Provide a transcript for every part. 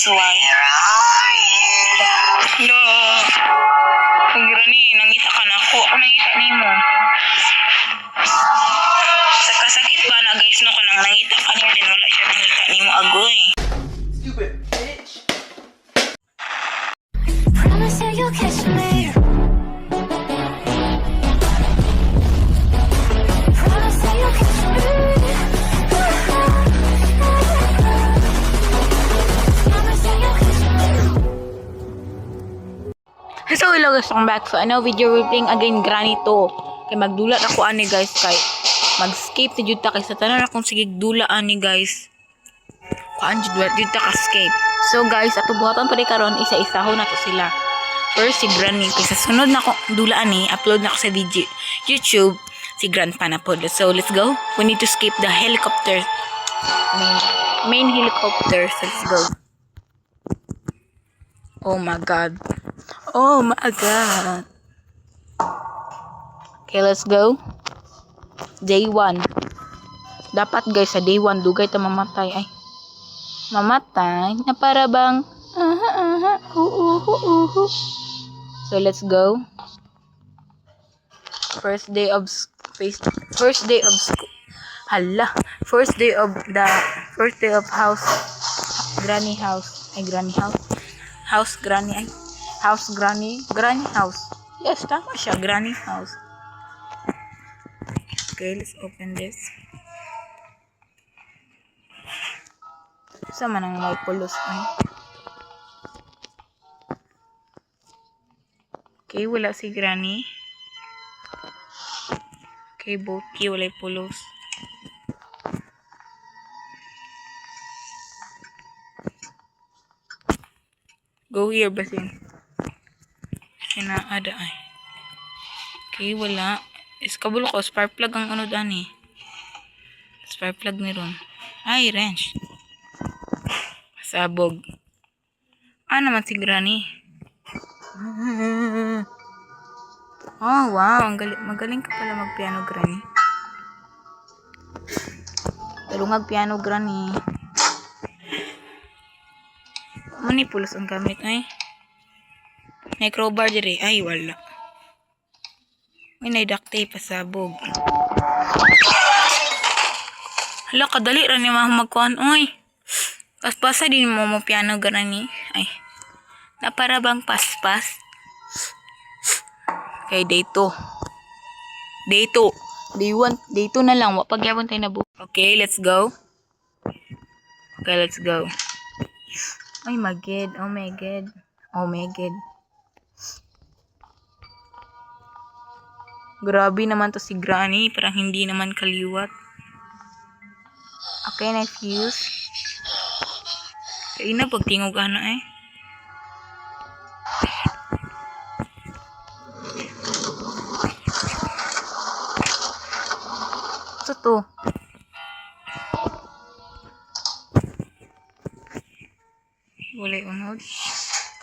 That's why. Lo. Ay, Granny, nangita ka na ako. Ako nangita nimo. Sa kasakit ba na guys no kanang nangita ka nimo din wala siya nangita nimo agoy. Stupid bitch. Promise that you'll kiss me. Promise that you'll kiss me. Promise that you'll kiss me. So hello guys, welcome back. So ano video we're playing again Granny 2. Kay magdulat ako ani guys kay mag-escape na jud ta kay sa tanan akong sige dula ani guys. Kuan jud ta ka-escape. So guys, ato buhaton pa rin karon isa-isahon na to sila. First si Granny kay sa sunod na akong dula ani upload na ako sa video YouTube si Grandpa na pod. So let's go. We need to escape the helicopter. Main helicopter. So let's go. Oh my god. Oh my god. Okay, let's go. Day 1. Dapat guys sa day 1 dugay ta mamatay ay. Mamatay na para bang So let's go. First day of school. Hala, first day of house. Granny house. Ay Granny house. House Granny ay. House Granny. Granny house. Yes, tama siya. Granny house. Okay, let's open this. Sama nang may pulos ay. Okay, wala si Granny. Okay, both key wala pulos. Go here basin. Ada ay. Okay, wala. Iskabulo ko, spark plug ang ano dani. Spark plug ni ron. Ay, wrench. Sabog. Naman si Granny. Oh, wow. Magaling ka pala magpiano, Granny. Talungag piano, Granny. Manipulos ang gamit, ay. May crowbar diri. Ay, wala. May duct tape pasabog. Hala, kadali rin yung magkuhan. Uy, paspasa din mo piano Granny. Ay, na para bang paspas. Okay, day 2. Day 2. Day 1. Day 2 na lang. Pagyabon tayo na buo. Okay, let's go. Okay, let's go. Oh my god. Oh my god. Oh my god. Grabe naman to si Granny. Parang hindi naman kaliwat. Okay, na fuse. Kaya na pagtingog ano eh. Ito to. Wala unod.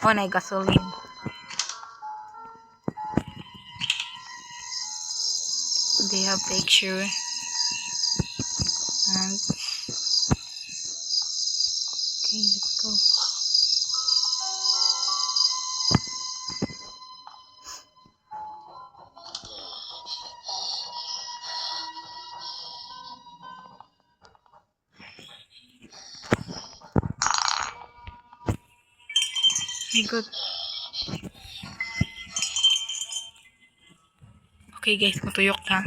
Oh, na gasoline. They have picture. And okay, let's go. My god. Okay guys, matuyok na.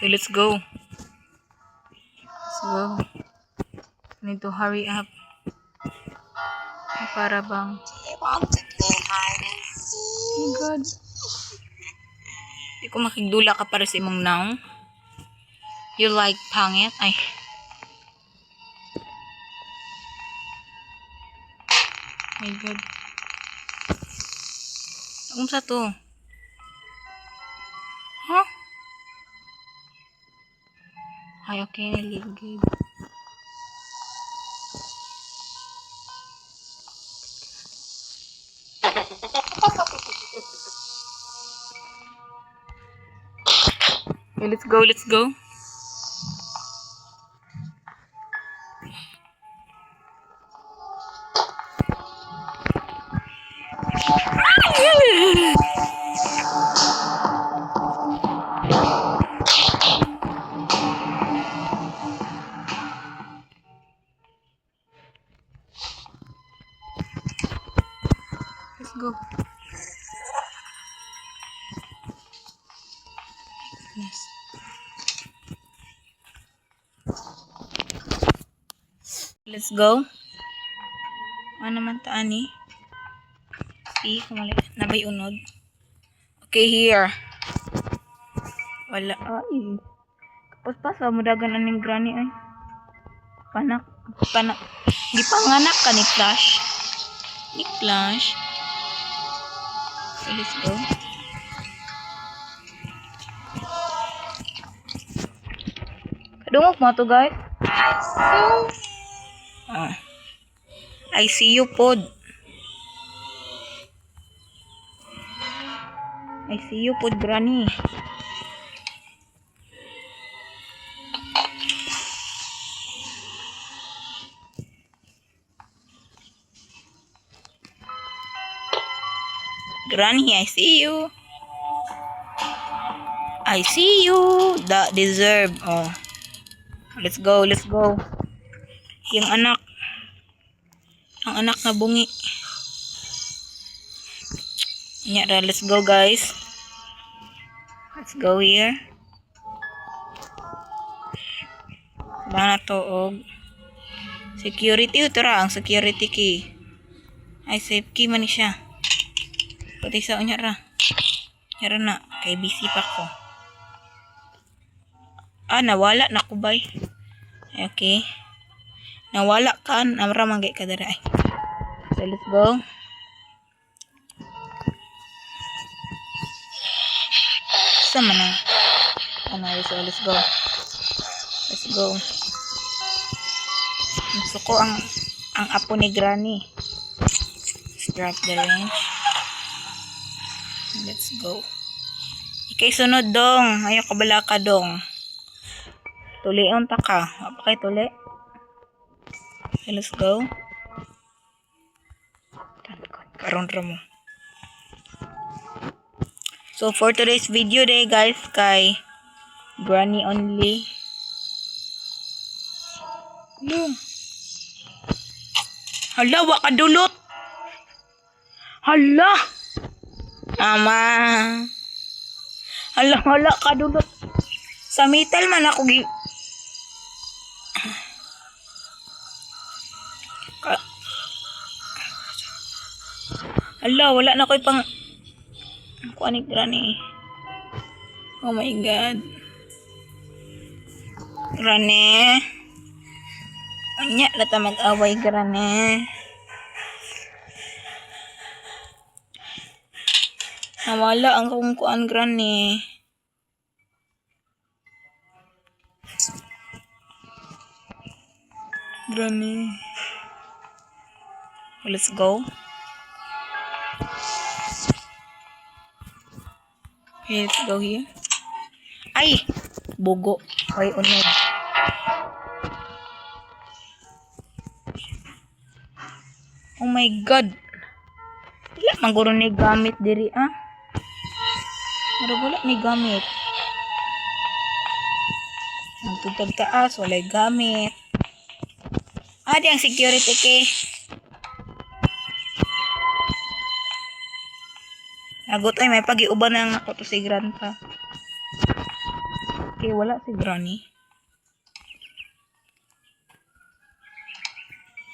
Okay, let's go. Let's go. Need to hurry up. Para bang. You want to play hide and seek? Oh my god. Di ko makigdula ka para sa imong naong. You like pangit? Ay. Oh my god. Sa to? Huh? Ay, okay. Naligid. Okay, let's go. Go. Yes. Let's go. Ano naman taan ni? See, kumali. Nabay unod. Okay, here. Wala. Ay. Kapos pa sa mudagan aning granny ay. Panak. Gipanganak ka ni Flash. Ni Flash. Okay, let's go. Kadungog mo to, guys. I see you, pod. I see you, pod, granny. Granny, I see you. I see you. That deserve. Oh. Let's go, let's go. Yung anak. Ang anak na bungi. Nyara, let's go, guys. Let's go here. Wala na to, og. Security, ito ra, ang security key. Ay, safe key man ni siya. Pati sa unya ra. Nyara na, kay busy pa ko. Nawala na ko, bay. Okay. Nawala ka, namra manggay ka dara. So, let's go. Sama na. So, let's go. Let's go. Gusto ko ang apo ni Granny. Let's drop the range. Let's go. Ikay sunod dong. Ayaw ka bala ka dong. Tulion ta ka. Apa kay tuli? Okay, let's go. Karon ra mo. So for today's video day, guys, kay Granny only. Hala, wa ka dulot. Hala. Ama. Hala ka dulot. Sa metal man ako Hala, wala na ko'y pang kuanig Granny. Oh my god. Granny. Anya, lata mag-away Granny. Nawala ang kung kuan Granny. Granny. Let's go. Okay, let's go here. Ay! Bugo. Ay, unod. Oh my god. Wala maguro ni gamit diri, ah. Wala ni gamit. Nagtutag taas, walay gamit. Di ang security key. Agot ay may pag-iuban na ako to si Grandpa. Okay, wala si Granny.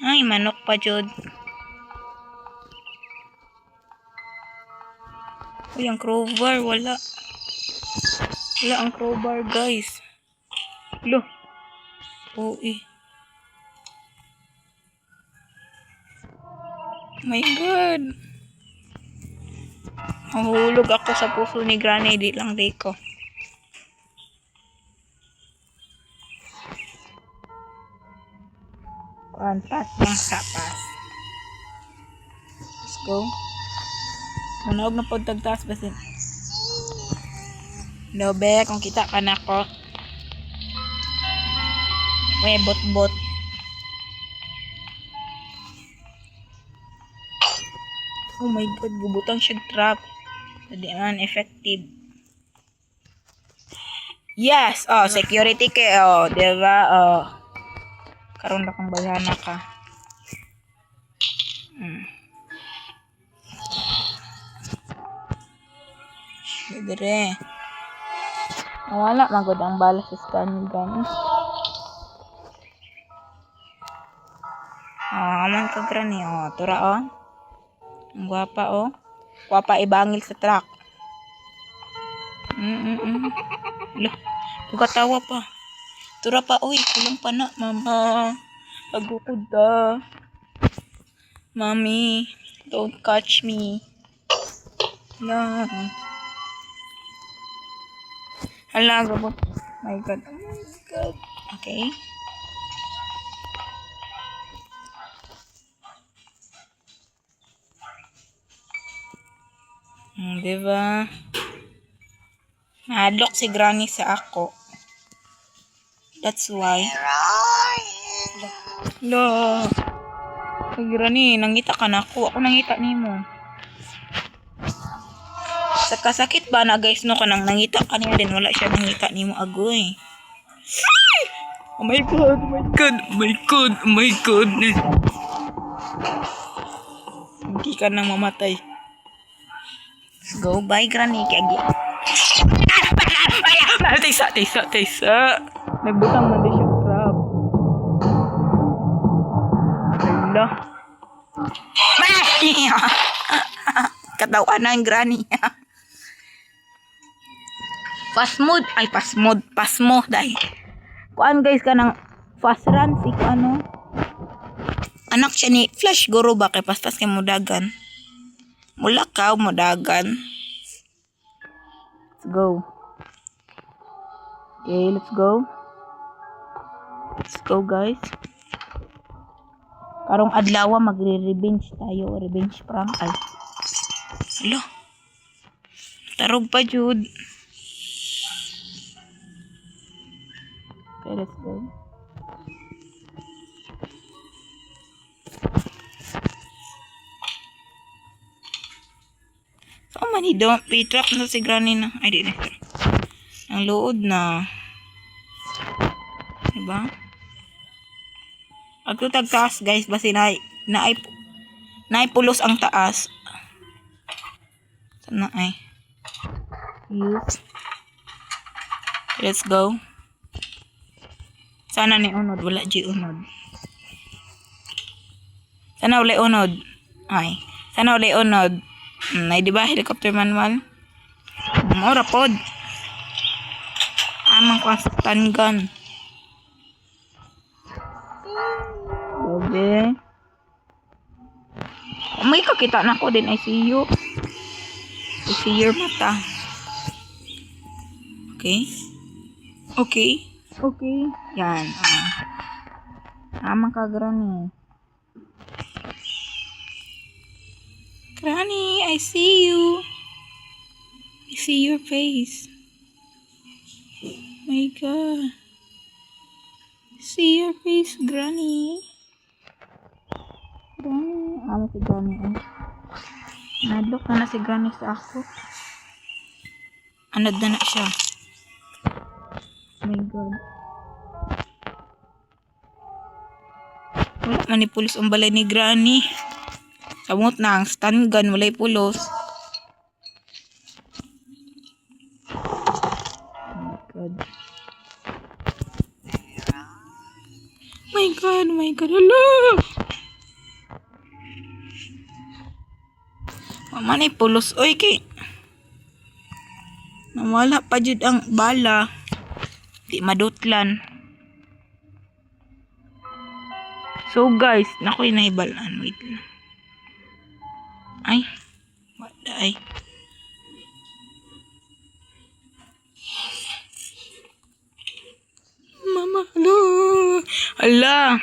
Ay, manok pa jud. Uy, ang crowbar, wala. Wala ang crowbar, guys. Lo. Oh, my god. Mahulog ako sa puso ni Granny, di lang di ko. Pantas ng sapas. Let's go. Manog na po tagtas basin. Lobe, kung kita ka na ko. May bot-bot. Oh my god, gubutang siya trap. Hindi man effective. Yes! Oh, security key. Oh, diba? Oh. Karoon na kang bayana ka. Dire. Wala magod ang bala sa stun gun. Aman ka Granny. Tura Ang gwapa Gwapa ibangil sa truck. Lah, pagkatawa pa. Tura pa, kulang pa na, mama. Pagukod ta. Mommy, don't catch me. Lang. Hala, gabot. My God. Oh my God. Okay. Diba? Nadlok si Granny sa ako. That's why. Where are you? Lo. Ay, Granny, nangita ka na ako. Ako nangita nimo. Sa kasakit ba na guys no kanang nangita ka niya din wala siya nangita nimo agoy. Oh my God, oh my God, oh my God, oh my God. Hindi ka nang mamatay. Let's go, bye Granny. Kaya Tisa. Nagbutang man din siya crab. Hala. Katawa na yung Granny. Pasmo dahil. Kuan guys ka ng fast run si ano. Anak siya ni Flash Guru ba kay paspas kay mudagan. Mulakaw mudagan. Let's go. Okay, let's go. Let's go guys. Karong adlaw magre-revenge tayo, revenge prank ay. Hello. Tarog pa jud. Okay, let's go. So man, don't be trap na si Granny na. Ay, di na. Ang lood na. Diba? Pag tutag taas, guys, basi pulos ang taas. Sana ay. Use. Let's go. Sana ni unod. Wala di unod. Sana uli unod. Ay. Sana uli unod. Ay, diba? Helicopter manual. Mura pod. Amang ko ang stun gun. Dobe. May kakita na ko din. I see you. I see your mata. Okay. Yan. Amang ka Granny. Granny, I see you. I see your face. My God. See your face, Granny. Granny. Ano si Granny eh? Nadlok na si Granny sa ako. Anod na siya. My God. Wala man ni pulos ang balay ni Granny. Samot na ang stun gun. Wala'y pulos. My God, hala! Mama na pulos. Oy, kay nawala pa jud ang bala. Di madutlan. So guys, nakoy nahibalan. Wait lang. Ay, wala ay. Mama, hala.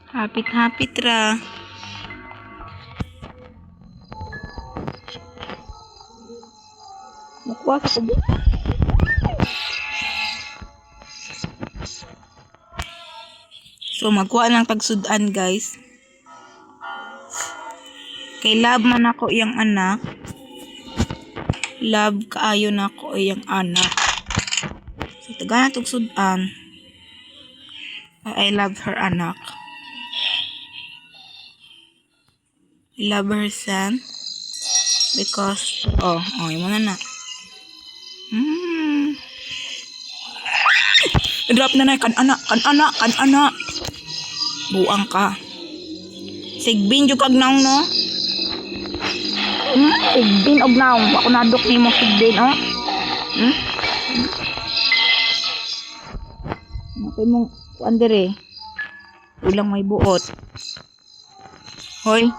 Hapit ra. Makuha sa kubo. So, magkuha ng tagsudan, guys. Kay love man ako iyang anak. Love kaayo na ako iyang anak. So, taga na tagsudan. I love her anak. I love her son. Because, yun mo na. Drop na, kan ana. Buang ka. Sigbin yung kag naong, no? Sigbin og naong. Ako nadok ni mo sigbin, oh. Napay mong, kuan dire. Ulang may buot. Hoy.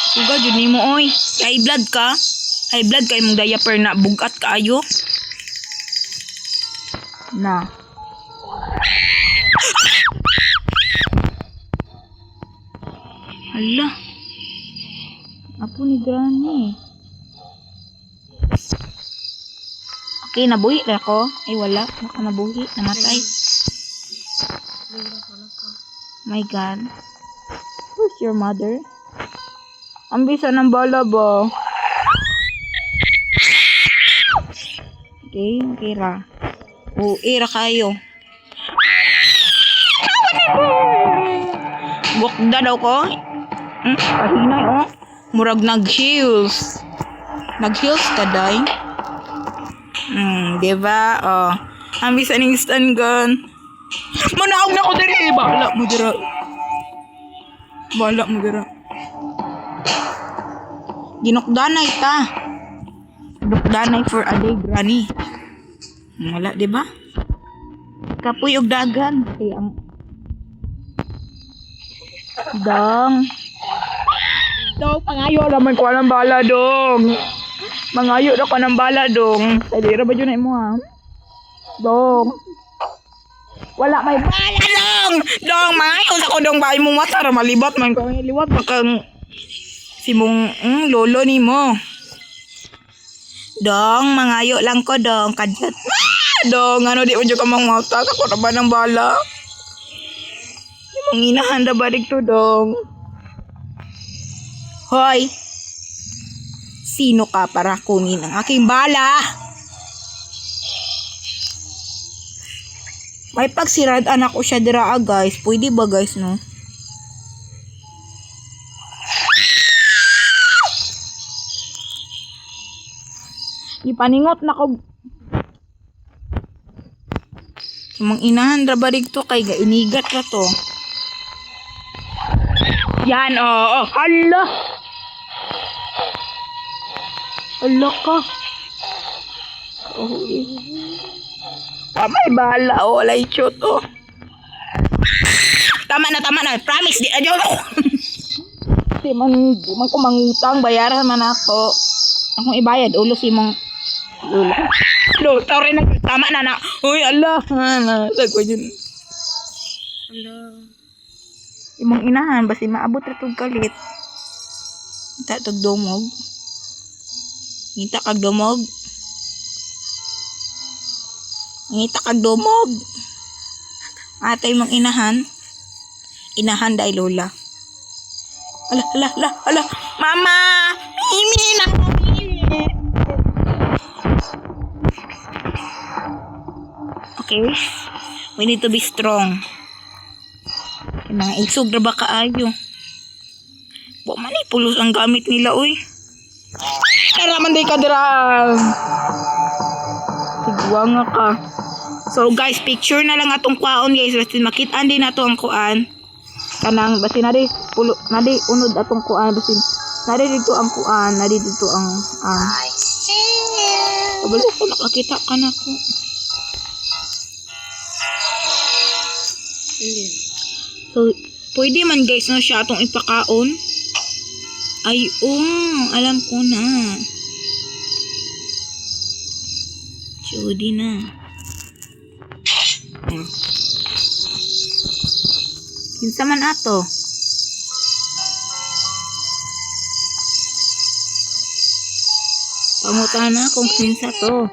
Suga, dyan ni mo, oy. High blood ka? High blood ka imong diaper na bugat kaayo? Na. Hala. Apo ni Granny. Okay, nabuhi na ako. Ay, wala. Baka nabuhi. Namatay. My God. Where's your mother? Ang bisa ng bala ba? Okay ra. Ra kayo. Bukda daw ko. Kahinay, oh. Murag nag-heels. Nag-heels ka, day. Diba? Ang bisa ng stun gun. Manaog na ko diri. Bahala mo dira. Ginokdanay ta. Ginokdanay for a day, Granny. Wala, diba? Kapoy og dagan. Kaya ang... Dong, pangayo naman ko ng bala, dong. Mangayo na ko ng bala, dong. Talira ba yun na mo, ha? Dong. Wala may bala, dong! Dong, mangayo sa ko, dong. Bahay mo mata, malibat man ko. Liwat, bakang... Si mong lolo ni mo. Dong, mangayo lang ko, dong. Kadyat. Dong, ano di mo dyan ka mga mata? Kako na ba ng bala? Ang inahanda ba dito, dong? Hoy! Sino ka para kunin ang aking bala? May pagsirad-an ako siya dira, guys. Pwede ba, guys, no? Ipaningot na ko. Mang inahanda ba dito kay gainigat ra to? Yan, hala! Hala ka. May bala, walay shoot, Tama na. Promise, di adyo ko. Di man ko mangutang, bayaran man ako. Akong ibayad, ulo si mong ulo. Sorry na, tama na. Uy, Allah. Sago yun. Allah. Imong inahan, basi maabot na itong kalit. Hita itong dumog. Hita kag dumog. Hita kag dumog. Atay mong inahan. Inahan dahil lola. Ala. Mama! Mimi na! Okay. We need to be strong. Mga igsog na ba kaayo? Buwan man pulos ang gamit nila, uy. Naraman day ka dira. Tigwa nga ka. So guys, picture na lang atong kwaon, guys. Basta makitaan din nato ang kuan. Kanang basta na di pulo na di unod atong kuan, basta na di dito ang kuan, na di dito ang I see you. Kabalo ko nakakita ka na ko. So, pwede man guys no siya atong ipakaon. Ay, alam ko na. Judy na. Kinsa man ato? Pamutan na kung kinsa to.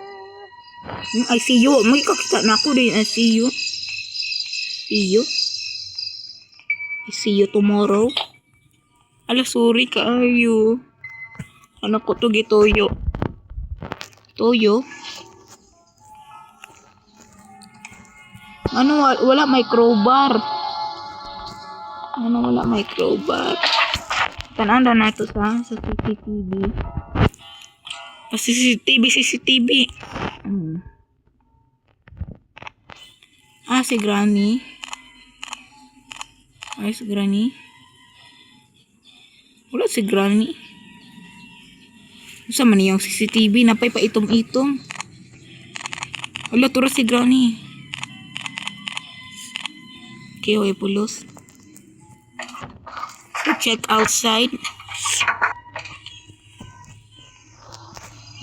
I see you. May kakita na ako din. I see you. See you. I see you tomorrow. Ala, sorry kaayo. Ano ko to gitoyo? Toyo? Ano, wala may crowbar. Ano, wala may crowbar. Tanan na ito sa CCTV. CCTV. Si Granny. Ay, si Granny. Wala si Granny. Sa man yung CCTV, napay pa itom-itom. Wala, tura si Granny. Okay, okay, pulos. Check outside.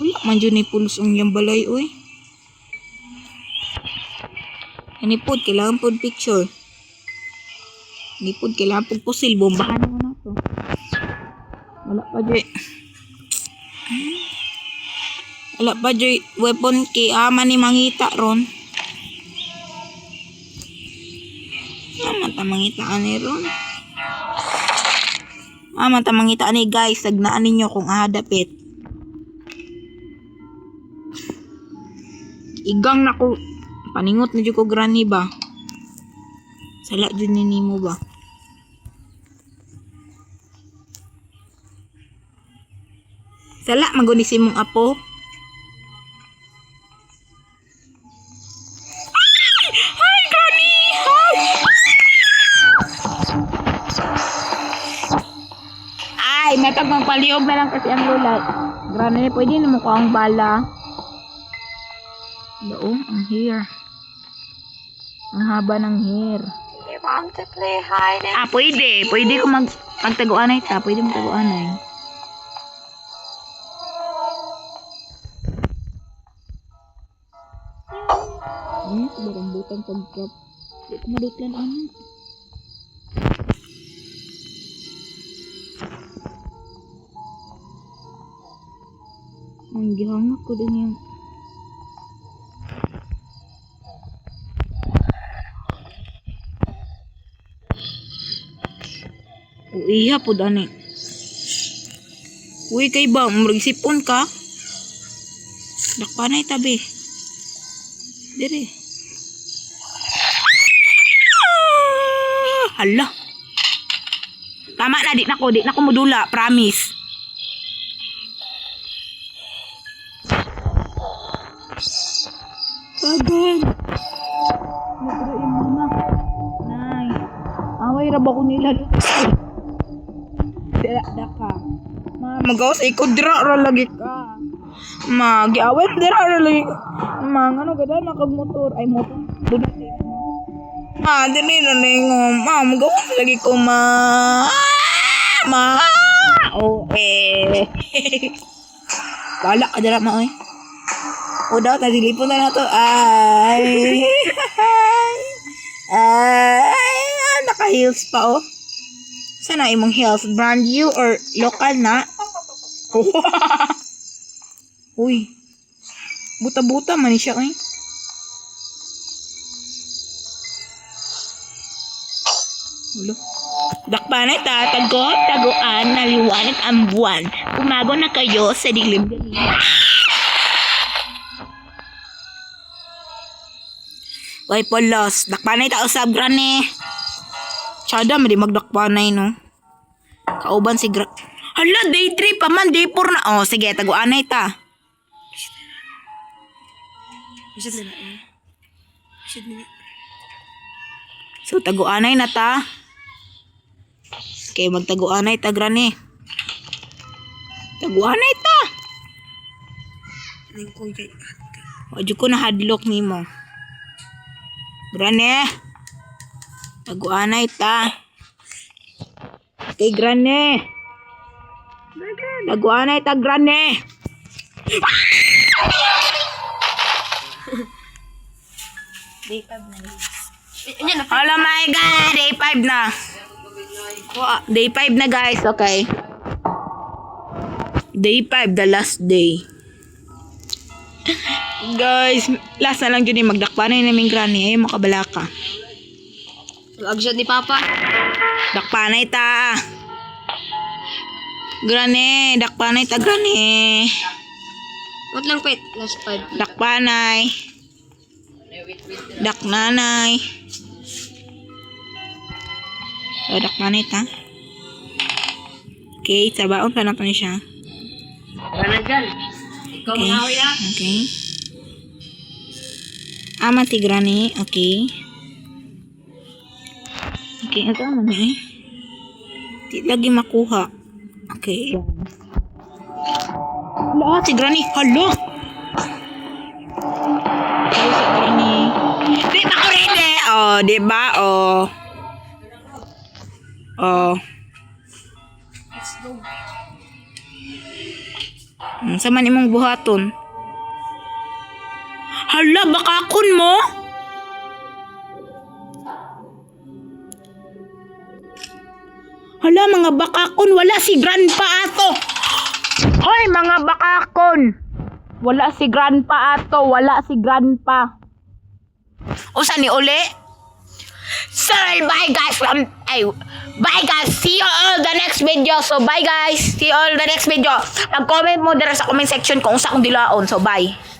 Wala man dyan ni pulos ang yung balay, oy. Ani pod, kailangan pod picture. Ani pod, kailangan pod pusil. Bombahan mo na to. Wala pa dyan. Wala pa dyan weapon kay ama ni mangita ron. Aman ta mangita ani ron. Aman ta mangita ani guys. Sagnaan ninyo kung ahadapit. Igang na ko. Paningot na dyan ko Granny ba? Sala dyan nini mo ba? Sala magunisin mong apo. Hi Granny! Hi! Ay, matag paliog na lang kasi ang lola. Granny, pwede na mo ko ang bala. Doon, ang hair. Ang haba ng hair. You want to play hide and Pwede. Pwede ko magtaguanay ta. Pwede magtaguanay. Barang butang pag-drop. Hindi ko madutlan ano. Ang gihangak ko din yung iya po dani. Uy kay ba, magsipon ka? Dakpanay tabi. Dire. Hala. Tama na, di na ko modula, promise. Tagal. Nagdira yung mama. Nay. Away ra ba ko nila? Dira ka. Magawas ikod dira ra lagi ka. Giawet dira ra lagi. Ano gada nakagmotor ay motor. Dili na ningom. Magawas lagi ko Wala ka dira ma oy. O daw tadilipon na nato. Ay. Naka-heels pa oh. Sana imong heels? Brand new or local na? Uy. Buta-buta man siya eh. Ulo. Dakpanay taguan, naliwanag ang buwan. Umago na kayo sa dilim-dilim. Uy, polos. Dakpanay ta usab Granny. Tsada, madi magdakpanay, no? Kauban si Hala, day 3 pa man, day 4 na. Oh, sige, taguanay ta. So, taguanay na ta. Okay, magtaguanay ta, Granny. Taguanay ta. Wadyo ko na hadlock ni mo. Granny. Taguanay ta. Okay, Granny. Taguanay ta, Granny. Day 5 na. Oh my God! Day 5 na. Day 5 na, guys. Okay. Day 5, the last day. Guys, last na lang dyan yung magdakpanay namin Granny. Ay, makabalaka. Agshot ni Papa. Dakpanay ta. Granny, dakpanay ta, Granny. What lang pet? Last 5. Dakpanay. Dak nanay. So, dak nanay ta. Okay, sabaon pa na to siya. Ano dyan? Ikaw Okay. mga ya. Okay. Ama ti Granny. Okay. Okay, ito naman eh. Di lagi makuha. Okay. Hala, si Granny. Hala! Hala si Granny. Di ba ko rin eh? Oh, di ba? Oh. Oh. Sa man imong buhaton. Hala, bakakon mo? Hala, mga bakakon, wala si grandpa ato. Hoy, mga bakakon. Wala si grandpa ato, wala si grandpa. Usa ni uli? Sorry, bye guys. Bye guys. See you all the next video. So bye guys. See you all the next video. Mag-comment mo dira sa comment section kung usa kong dilaon. So bye.